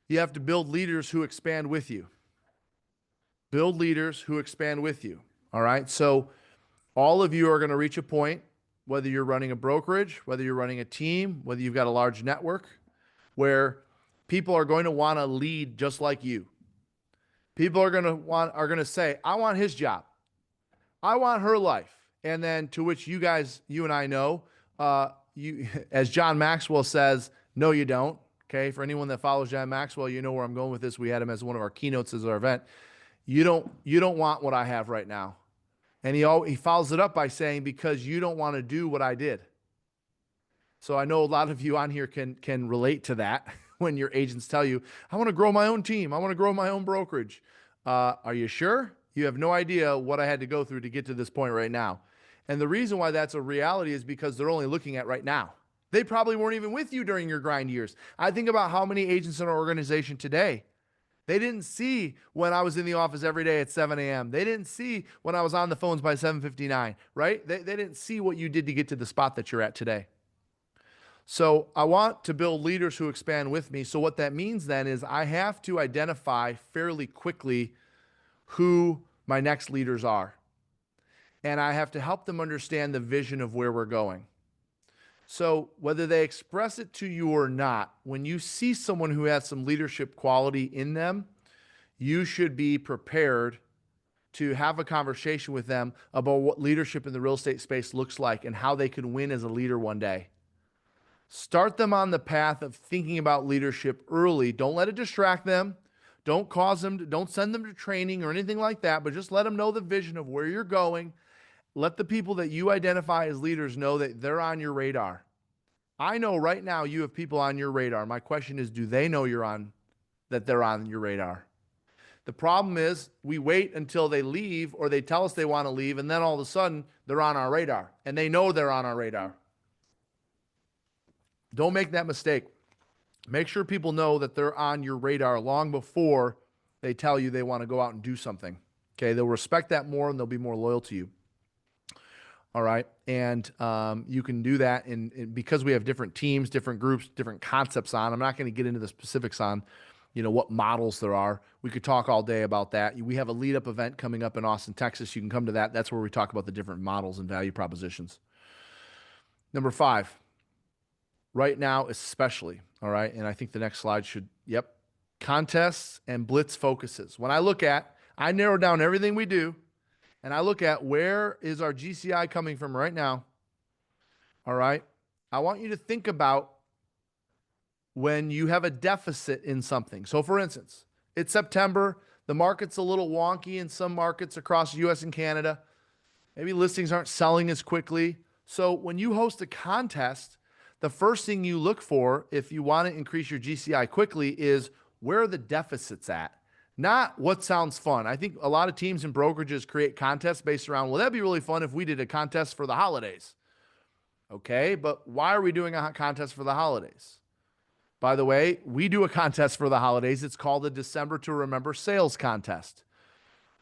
You have to build leaders who expand with you. Build leaders who expand with you. All right. So all of you are going to reach a point, whether you're running a brokerage, whether you're running a team, whether you've got a large network, where people are going to want to lead just like you. People are going to say, I want his job. I want her life. And then to which you and I know, as John Maxwell says, no, you don't. Okay. For anyone that follows John Maxwell, you know where I'm going with this. We had him as one of our keynotes as our event. You don't want what I have right now. And he follows it up by saying, because you don't want to do what I did. So I know a lot of you on here can relate to that when your agents tell you, I want to grow my own team. I want to grow my own brokerage. Are you sure? You have no idea what I had to go through to get to this point right now. And the reason why that's a reality is because they're only looking at right now. They probably weren't even with you during your grind years. I think about how many agents in our organization today, they didn't see when I was in the office every day at 7 a.m. They didn't see when I was on the phones by 7:59, right? They didn't see what you did to get to the spot that you're at today. So I want to build leaders who expand with me. So what that means then is I have to identify fairly quickly who my next leaders are. And I have to help them understand the vision of where we're going. So whether they express it to you or not, when you see someone who has some leadership quality in them, you should be prepared to have a conversation with them about what leadership in the real estate space looks like and how they can win as a leader one day. Start them on the path of thinking about leadership early. Don't let it distract them. Don't send them to training or anything like that, but just let them know the vision of where you're going. Let the people that you identify as leaders know that they're on your radar. I know right now you have people on your radar. My question is, do they know that they're on your radar? The problem is we wait until they leave or they tell us they want to leave, and then all of a sudden they're on our radar, and they know they're on our radar. Don't make that mistake. Make sure people know that they're on your radar long before they tell you they want to go out and do something. Okay, they'll respect that more and they'll be more loyal to you. All right, and you can do that because we have different teams, different groups, different concepts on. I'm not going to get into the specifics on, what models there are. We could talk all day about that. We have a lead-up event coming up in Austin, Texas. You can come to that. That's where we talk about the different models and value propositions. Number 5. Right now, especially, all right, and I think the next slide contests and blitz focuses. When I narrow down everything we do, and I look at where is our GCI coming from right now, all right, I want you to think about when you have a deficit in something. So, for instance, it's September, the market's a little wonky in some markets across the U.S. and Canada. Maybe listings aren't selling as quickly. So when you host a contest, the first thing you look for if you want to increase your GCI quickly is where are the deficits at, not what sounds fun. I think a lot of teams and brokerages create contests based around, well, that'd be really fun if we did a contest for the holidays. Okay, but why are we doing a contest for the holidays? By the way, we do a contest for the holidays. It's called the December to Remember Sales Contest.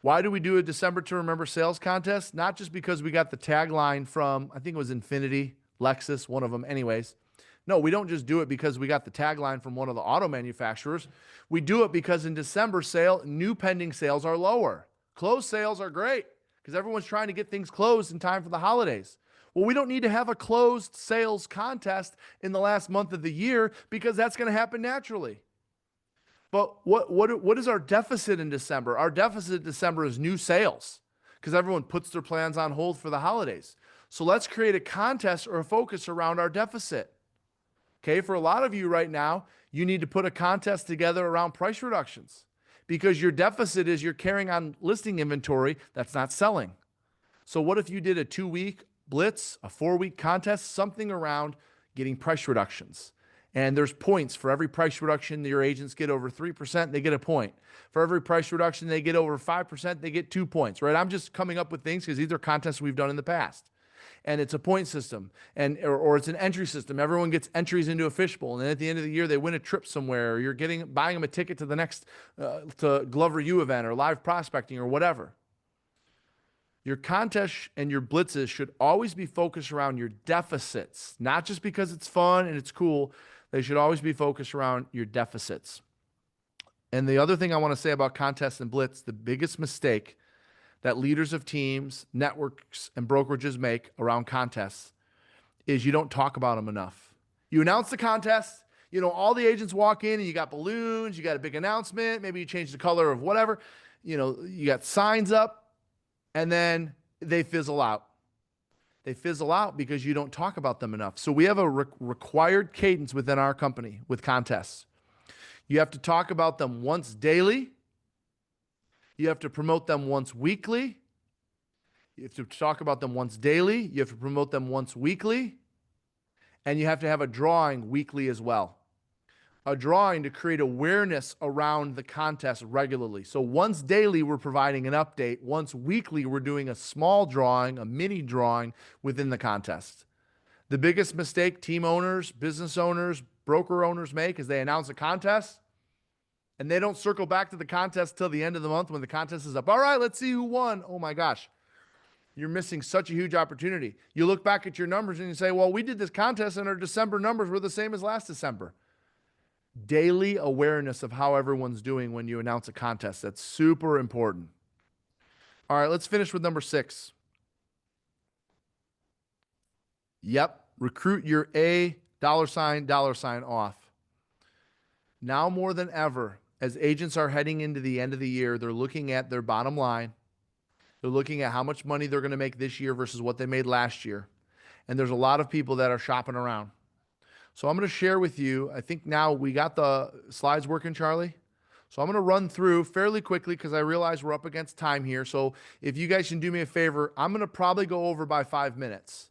Why do we do a December to Remember Sales Contest? Not just because we got the tagline from, I think it was Infinity, Lexus, one of them anyways. No, we don't just do it because we got the tagline from one of the auto manufacturers. We do it because in December, new pending sales are lower. Closed sales are great because everyone's trying to get things closed in time for the holidays. Well, we don't need to have a closed sales contest in the last month of the year because that's going to happen naturally. But what is our deficit in December? Our deficit in December is new sales because everyone puts their plans on hold for the holidays. So let's create a contest or a focus around our deficit. Okay, for a lot of you right now, you need to put a contest together around price reductions because your deficit is you're carrying on listing inventory that's not selling. So what if you did a 2-week blitz, a 4-week contest, something around getting price reductions? And there's points for every price reduction that your agents get over 3%, they get a point. For every price reduction they get over 5%, they get 2 points, right? I'm just coming up with things because these are contests we've done in the past. And it's a point system or it's an entry system. Everyone gets entries into a fishbowl. And then at the end of the year, they win a trip somewhere, or you're buying them a ticket to the next to Glover U event or live prospecting or whatever. Your contests and your blitzes should always be focused around your deficits, not just because it's fun and it's cool. They should always be focused around your deficits. And the other thing I want to say about contests and blitz, the biggest mistake that leaders of teams, networks, and brokerages make around contests is you don't talk about them enough. You announce the contest, all the agents walk in and you got balloons, you got a big announcement, maybe you change the color of whatever, you got signs up, and then they fizzle out. They fizzle out because you don't talk about them enough. So we have a required cadence within our company with contests. You have to talk about them once daily. You have to promote them once weekly. You have to talk about them once daily. You have to promote them once weekly. And you have to have a drawing weekly as well. A drawing to create awareness around the contest regularly. So once daily, we're providing an update. Once weekly, we're doing a small drawing, a mini drawing within the contest. The biggest mistake team owners, business owners, broker owners make is they announce a contest and they don't circle back to the contest till the end of the month when the contest is up. All right, let's see who won. Oh my gosh. You're missing such a huge opportunity. You look back at your numbers and you say, well, we did this contest and our December numbers were the same as last December. Daily awareness of how everyone's doing when you announce a contest. That's super important. All right, let's finish with number 6. Yep, recruit your $, off. Now more than ever, as agents are heading into the end of the year, they're looking at their bottom line. They're looking at how much money they're going to make this year versus what they made last year. And there's a lot of people that are shopping around. So I'm going to share with you, I think now we got the slides working, Charlie. So I'm going to run through fairly quickly because I realize we're up against time here. So if you guys can do me a favor, I'm going to probably go over by 5 minutes.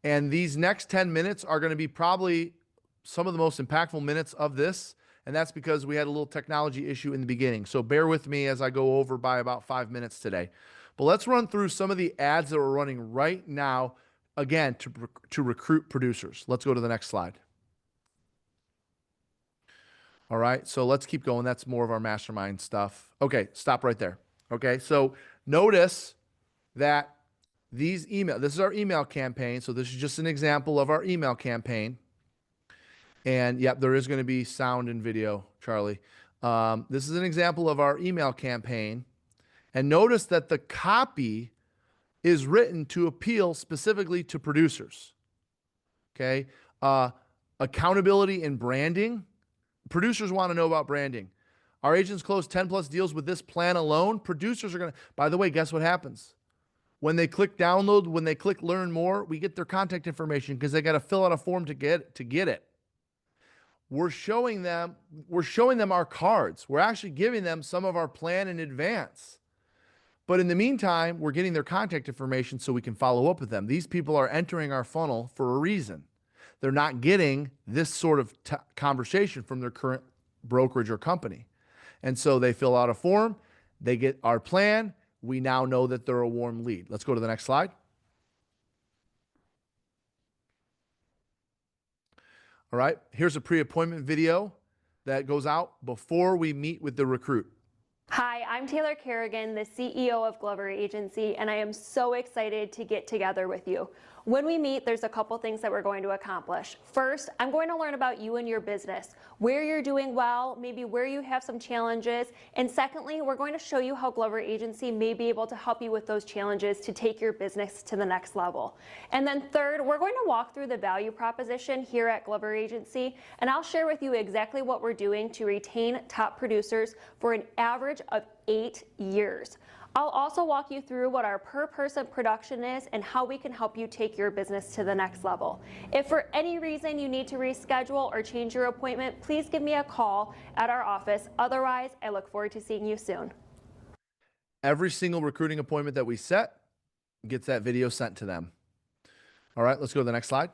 And these next 10 minutes are going to be probably some of the most impactful minutes of this. And that's because we had a little technology issue in the beginning. So bear with me as I go over by about 5 minutes today. But let's run through some of the ads that we're running right now, again, to recruit producers. Let's go to the next slide. All right, so let's keep going. That's more of our mastermind stuff. Okay, stop right there. Okay, so notice that this is our email campaign. So this is just an example of our email campaign. And yep, there is going to be sound and video, Charlie. This is an example of our email campaign. And notice that the copy is written to appeal specifically to producers. Okay, accountability and branding. Producers want to know about branding. Our agents close 10 plus deals with this plan alone. Producers are going to, by the way, guess what happens? When they click download, when they click learn more, we get their contact information because they got to fill out a form to get it. We're showing them our cards. We're actually giving them some of our plan in advance. But in the meantime, we're getting their contact information so we can follow up with them. These people are entering our funnel for a reason. They're not getting this sort of conversation from their current brokerage or company. And so they fill out a form, they get our plan. We now know that they're a warm lead. Let's go to the next slide. All right, here's a pre-appointment video that goes out before we meet with the recruit. Hi, I'm Taylor Kerrigan, the CEO of Glover Agency, and I am so excited to get together with you. When we meet, there's a couple things that we're going to accomplish. First, I'm going to learn about you and your business, where you're doing well, maybe where you have some challenges. And secondly, we're going to show you how Glover Agency may be able to help you with those challenges to take your business to the next level. And then third, we're going to walk through the value proposition here at Glover Agency, and I'll share with you exactly what we're doing to retain top producers for an average of 8 years. I'll also walk you through what our per person production is and how we can help you take your business to the next level. If for any reason you need to reschedule or change your appointment, please give me a call at our office. Otherwise, I look forward to seeing you soon. Every single recruiting appointment that we set gets that video sent to them. All right, let's go to the next slide.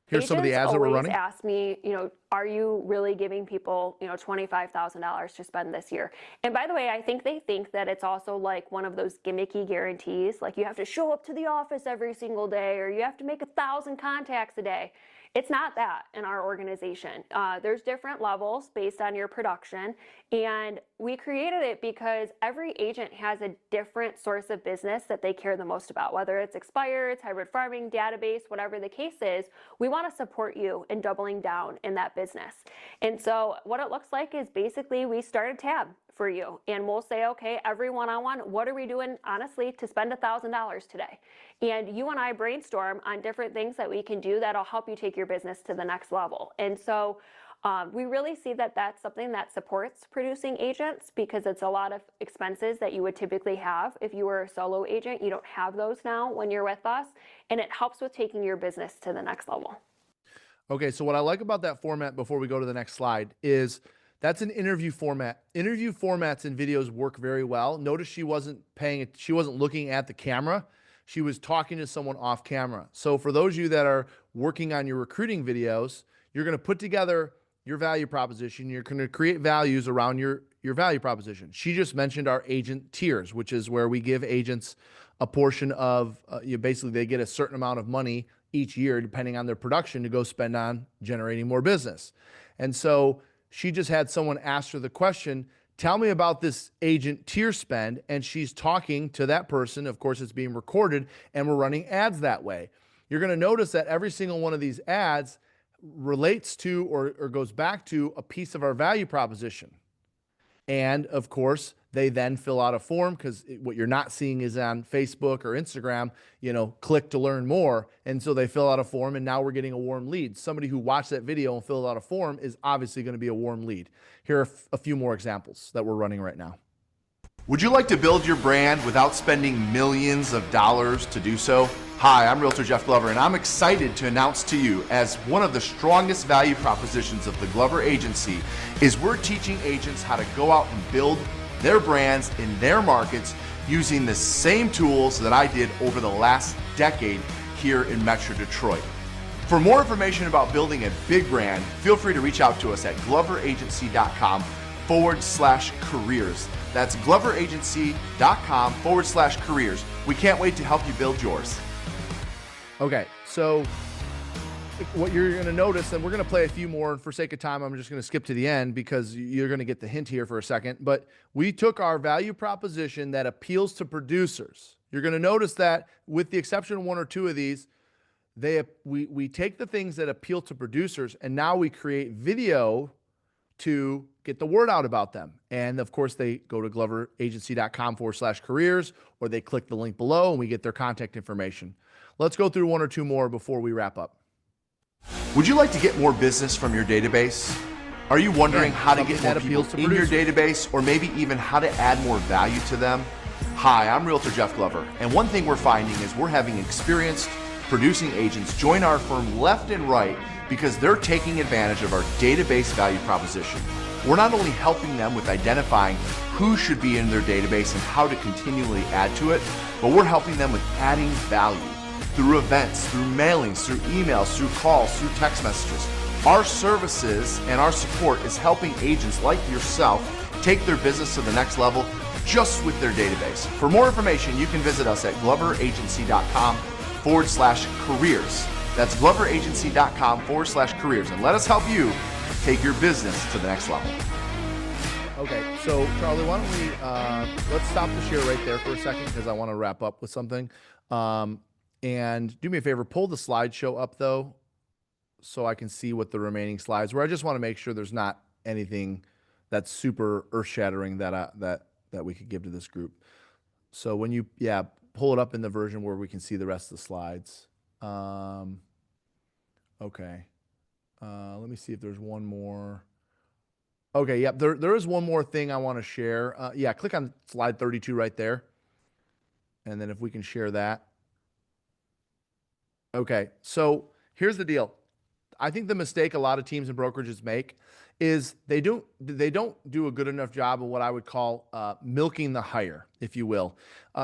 Here's some of the ads that we're running. Agents always ask me, are you really giving people, $25,000 to spend this year? And by the way, I think they think that it's also like one of those gimmicky guarantees, like you have to show up to the office every single day, or you have to make 1,000 contacts a day. It's not that in our organization. There's different levels based on your production, and we created it because every agent has a different source of business that they care the most about, whether it's expireds, hybrid farming, database, whatever the case is. We want to support you in doubling down in that business. And so what it looks like is basically we start a tab for you, and we'll say, okay, every one-on-one, what are we doing honestly to spend $1,000 today? And you and I brainstorm on different things that we can do that'll help you take your business to the next level. And so We really see that that's something that supports producing agents because it's a lot of expenses that you would typically have if you were a solo agent. You don't have those now when you're with us, and it helps with taking your business to the next level. Okay, so what I like about that format before we go to the next slide is that's an interview format. Interview formats in videos work very well. Notice she wasn't looking at the camera. She was talking to someone off camera. So for those of you that are working on your recruiting videos, you're going to put together your value proposition. You're going to create values around your value proposition. She just mentioned our agent tiers, which is where we give agents a portion of, basically they get a certain amount of money each year, depending on their production, to go spend on generating more business. And so she just had someone ask her the question, tell me about this agent tier spend. And she's talking to that person. Of course, it's being recorded and we're running ads that way. You're going to notice that every single one of these ads relates to or goes back to a piece of our value proposition. And of course, they then fill out a form, because what you're not seeing is on Facebook or Instagram, click to learn more. And so they fill out a form, and now we're getting a warm lead. Somebody who watched that video and filled out a form is obviously going to be a warm lead. Here are a few more examples that we're running right now. Would you like to build your brand without spending millions of dollars to do so? Hi, I'm Realtor Jeff Glover, and I'm excited to announce to you, as one of the strongest value propositions of the Glover Agency, is we're teaching agents how to go out and build their brands in their markets using the same tools that I did over the last decade here in Metro Detroit. For more information about building a big brand, feel free to reach out to us at gloveragency.com/careers. That's gloveragency.com/careers. We can't wait to help you build yours. Okay, so what you're going to notice, and we're going to play a few more, and for sake of time, I'm just going to skip to the end because you're going to get the hint here for a second. But we took our value proposition that appeals to producers. You're going to notice that, with the exception of one or two of these, we take the things that appeal to producers, and now we create video to get the word out about them. And of course, they go to gloveragency.com/careers, or they click the link below and we get their contact information. Let's go through one or two more before we wrap up. Would you like to get more business from your database? Are you wondering how to get more people in your database, or maybe even how to add more value to them? Hi, I'm Realtor Jeff Glover, and one thing we're finding is we're having experienced producing agents join our firm left and right because they're taking advantage of our database value proposition. We're not only helping them with identifying who should be in their database and how to continually add to it, but we're helping them with adding value through events, through mailings, through emails, through calls, through text messages. Our services and our support is helping agents like yourself take their business to the next level just with their database. For more information, you can visit us at gloveragency.com/careers. That's gloveragency.com/careers, and let us help you take your business to the next level. Okay, so Charlie, why don't we, let's stop the share right there for a second, because I want to wrap up with something. And do me a favor, pull the slideshow up though, so I can see what the remaining slides were. I just want to make sure there's not anything that's super earth-shattering that we could give to this group. So when you, pull it up in the version where we can see the rest of the slides. Okay. Let me see if there's one more. Okay, yep, there is one more thing I want to share. Click on slide 32 right there. And then if we can share that. Okay, so here's the deal. I think the mistake a lot of teams and brokerages make is they don't do a good enough job of what I would call milking the hire, if you will.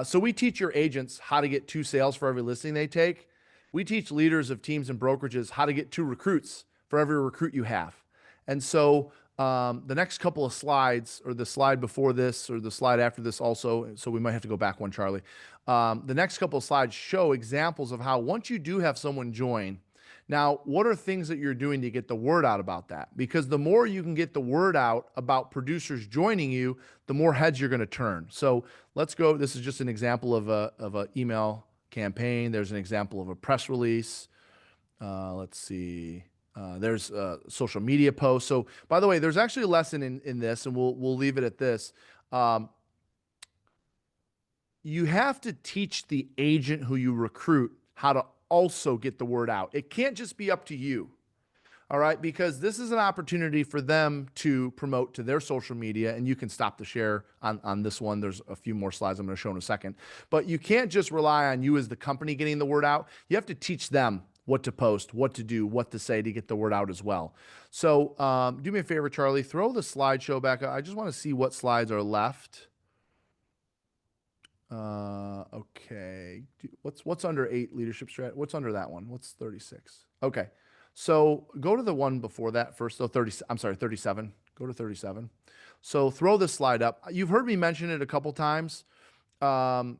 So we teach your agents how to get 2 sales for every listing they take. We teach leaders of teams and brokerages how to get 2 recruits for every recruit you have. And so the next couple of slides, or the slide before this, or the slide after this also, so we might have to go back one, Charlie. The next couple of slides show examples of how, once you do have someone join, now, what are things that you're doing to get the word out about that? Because the more you can get the word out about producers joining you, the more heads you're going to turn. So let's go. This is just an example of a email campaign. There's an example of a press release. Let's see. There's a social media post. So, by the way, there's actually a lesson in this, and we'll leave it at this. You have to teach the agent who you recruit how to also get the word out. It can't just be up to you. All right, because this is an opportunity for them to promote to their social media, and you can stop the share on this one. There's a few more slides I'm going to show in a second. But you can't just rely on you as the company getting the word out. You have to teach them what to post, what to do, what to say to get the word out as well. So do me a favor, Charlie, throw the slideshow back up. I just want to see what slides are left. Okay. What's under 8 leadership strat? What's under that one? What's 36? Okay. So go to the one before that first, though. 37. Go to 37. So throw this slide up. You've heard me mention it a couple times. The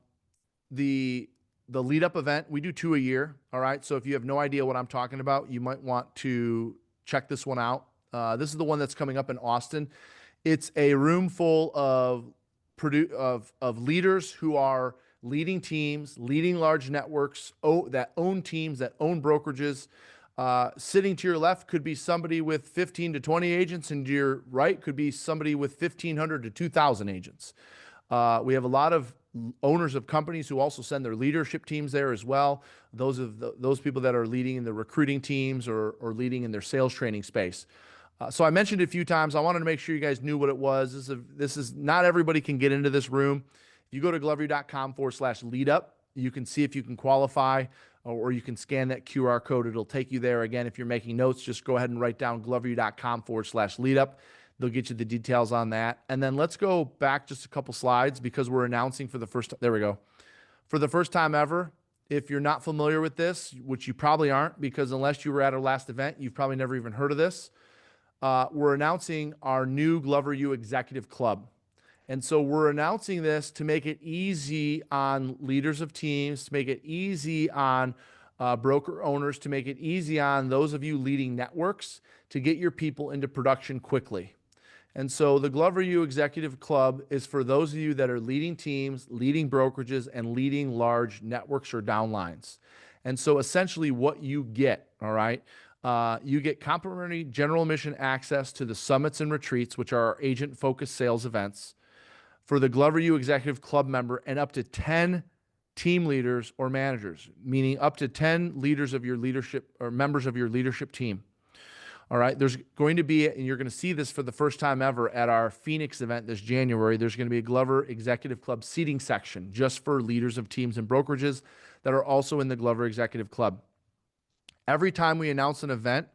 lead up event, we do 2 a year. All right. So if you have no idea what I'm talking about, you might want to check this one out. This is the one that's coming up in Austin. It's a room full of leaders who are leading teams, leading large networks that own teams, that own brokerages. Sitting to your left could be somebody with 15 to 20 agents, and to your right could be somebody with 1,500 to 2,000 agents. We have a lot of owners of companies who also send their leadership teams there as well. Those people that are leading in the recruiting teams or leading in their sales training space. So I mentioned it a few times. I wanted to make sure you guys knew what it was. This is not everybody can get into this room. If you go to glovery.com/leadup, you can see if you can qualify, or you can scan that QR code. It'll take you there. Again, if you're making notes, just go ahead and write down glovery.com/leadup. They'll get you the details on that. And then let's go back just a couple slides because we're announcing for the first time. There we go. For the first time ever, if you're not familiar with this, which you probably aren't, because unless you were at our last event, you've probably never even heard of this. We're announcing our new Glover U Executive Club. And so we're announcing this to make it easy on leaders of teams, to make it easy on broker owners, to make it easy on those of you leading networks to get your people into production quickly. And so the Glover U Executive Club is for those of you that are leading teams, leading brokerages, and leading large networks or downlines. And so essentially what you get, all right, you get complimentary general admission access to the summits and retreats, which are our agent-focused sales events, for the Glover U Executive Club member, and up to 10 team leaders or managers, meaning up to 10 leaders of your leadership or members of your leadership team. All right, there's going to be, and you're going to see this for the first time ever at our Phoenix event this January, there's going to be a Glover Executive Club seating section just for leaders of teams and brokerages that are also in the Glover Executive Club. Every time we announce an event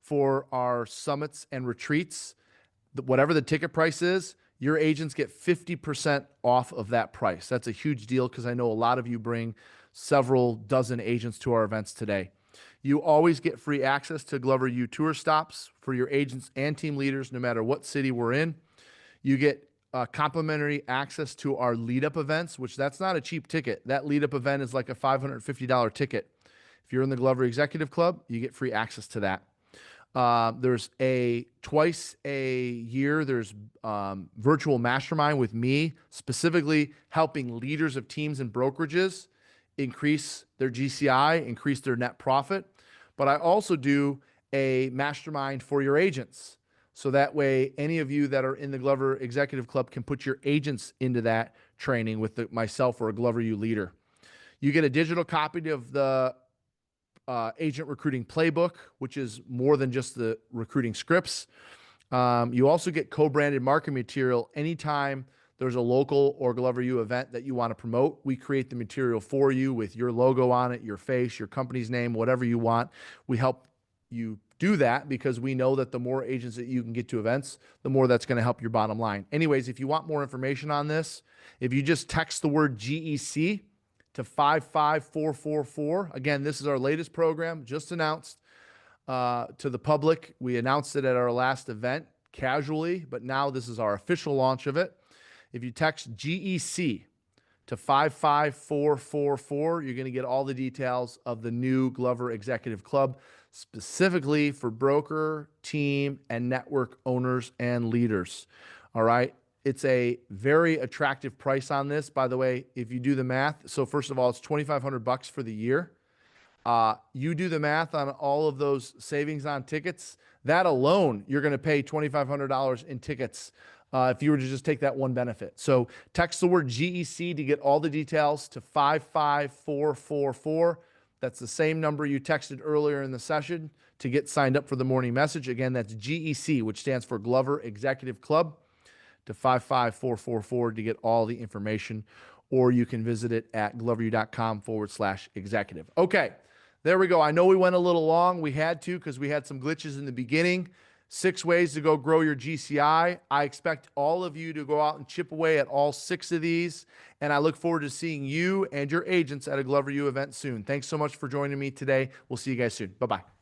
for our summits and retreats, whatever the ticket price is, your agents get 50% off of that price. That's a huge deal because I know a lot of you bring several dozen agents to our events today. You always get free access to Glover U tour stops for your agents and team leaders, no matter what city we're in. You get complimentary access to our lead-up events, which that's not a cheap ticket. That lead-up event is like a $550 ticket. If you're in the Glover Executive Club, you get free access to that. There's twice a year, there's virtual mastermind with me, specifically helping leaders of teams and brokerages increase their GCI, increase their net profit. But I also do a mastermind for your agents. So that way, any of you that are in the Glover Executive Club can put your agents into that training with myself or a Glover U leader. You get a digital copy of the agent recruiting playbook, which is more than just the recruiting scripts. You also get co-branded marketing material anytime there's a local or Glover U event that you want to promote. We create the material for you with your logo on it, your face, your company's name, whatever you want. We help you do that because we know that the more agents that you can get to events, the more that's going to help your bottom line. Anyways, if you want more information on this, if you just text the word GEC to 55444. Again, this is our latest program, just announced to the public. We announced it at our last event casually, but now this is our official launch of it. If you text GEC to 55444, you're going to get all the details of the new Glover Executive Club, specifically for broker, team, and network owners and leaders. All right. It's a very attractive price on this. By the way, if you do the math, so first of all, it's $2,500 for the year. You do the math on all of those savings on tickets. That alone, you're going to pay $2,500 in tickets if you were to just take that one benefit. So text the word GEC to get all the details to 55444. That's the same number you texted earlier in the session to get signed up for the morning message. Again, that's GEC, which stands for Glover Executive Club, to 55444 to get all the information, or you can visit it at gloveru.com/executive. Okay, there we go. I know we went a little long. We had to because we had some glitches in the beginning. 6 ways to go grow your GCI. I expect all of you to go out and chip away at all 6 of these, and I look forward to seeing you and your agents at a Glover U event soon. Thanks so much for joining me today. We'll see you guys soon. Bye-bye.